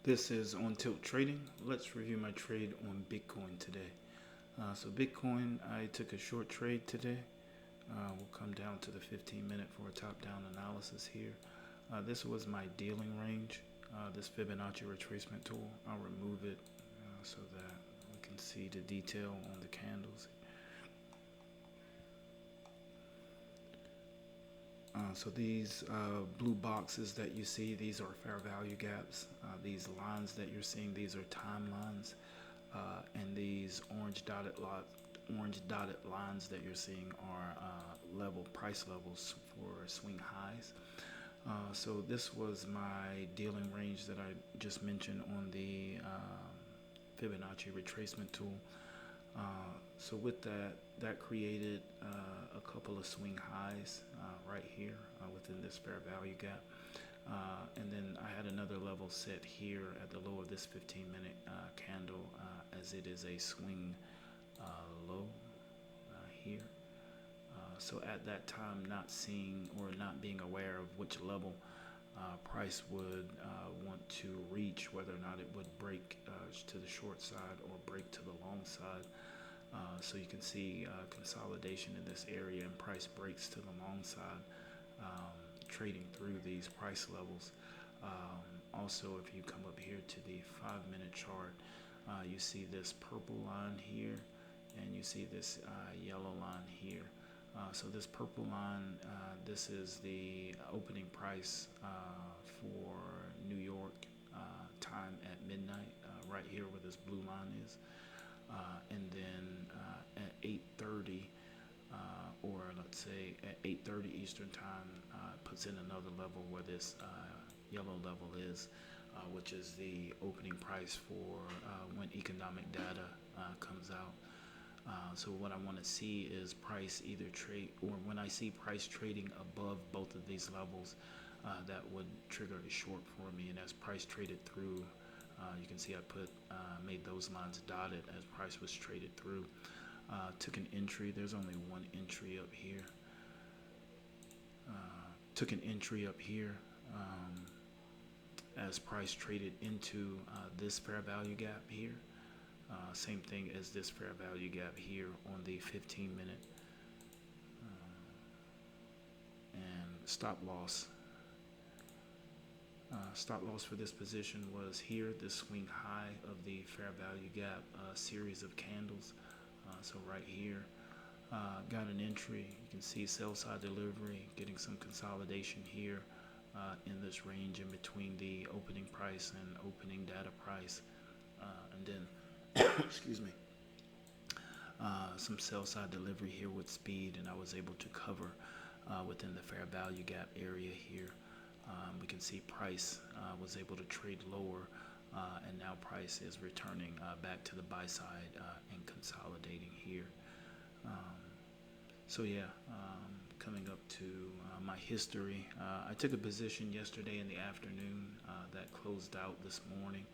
This is On Tilt Trading. Let's review my trade on Bitcoin today. So Bitcoin, I took a short trade today. We'll come down to the 15-minute for a top-down analysis here. This was my dealing range. This Fibonacci retracement tool, I'll remove it so that we can see the detail on the candles. So these blue boxes that you see, these are fair value gaps. These lines that you're seeing, these are time lines. And these orange dotted lines that you're seeing are price levels for swing highs. So this was my dealing range that I just mentioned on the Fibonacci retracement tool. So with that created a couple of swing highs right here within this fair value gap. And then I had another level set here at the low of this 15-minute candle as it is a swing low here. So at that time, not seeing or not being aware of which level price would want to reach, whether or not it would break to the short side or break to the long side. So you can see consolidation in this area and price breaks to the long side, trading through these price levels. Also, if you come up here to the 5-minute chart, you see this purple line here and you see this yellow line here. So this purple line, this is the opening price for New York time at midnight, right here where this blue line is. And then at 8:30, or let's say at 8:30 Eastern time, puts in another level where this yellow level is, which is the opening price for when economic data comes out. So what I want to see is price either trade, or when I see price trading above both of these levels, that would trigger a short for me. And as price traded through, you can see I made those lines dotted as price was traded through. Took an entry. There's only one entry up here. Took an entry up here as price traded into this fair value gap here. Same thing as this fair value gap here on the 15-minute. And stop loss. Stop loss for this position was here, this swing high of the fair value gap series of candles. So right here, got an entry. You can see sell side delivery, getting some consolidation here in this range in between the opening price and opening data price. And then, excuse me, some sell side delivery here with speed, and I was able to cover within the fair value gap area here. We can see price was able to trade lower, and now price is returning back to the buy side and consolidating here. So yeah, coming up to my history, I took a position yesterday in the afternoon that closed out this morning.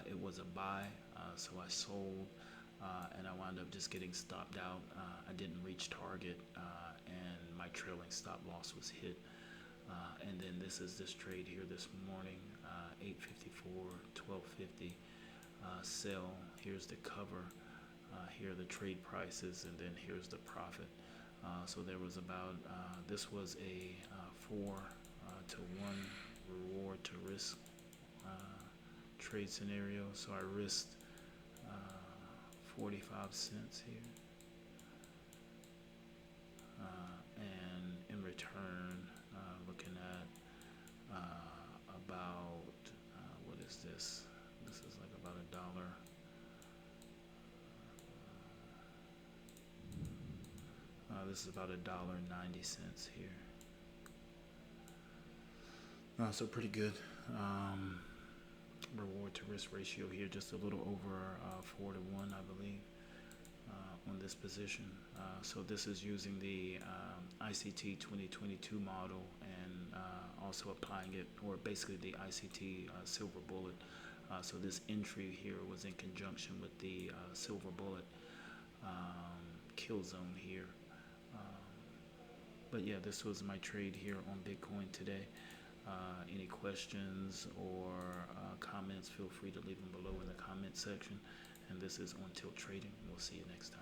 It was a buy, so I sold, and I wound up just getting stopped out. I didn't reach target, and my trailing stop loss was hit. And then this is this trade here this morning, 8:54, 12:50, sell. Here's the cover. Here are the trade prices, and then here's the profit. So there was about, this was a 4 to 1 reward to risk trade scenario. So I risked 45 cents here. And in return, looking at about, what is this? This is like about $1. This is about $1.90 here. So pretty good. Reward to risk ratio here, just a little over 4 to 1, I believe, on this position. So this is using the ICT 2022 model and also applying it, or basically the ICT silver bullet. So this entry here was in conjunction with the silver bullet kill zone here. But yeah, this was my trade here on Bitcoin today. Any questions or comments? comments, feel free to leave them below in the comment section. And this is On Tilt Trading. We'll see you next time.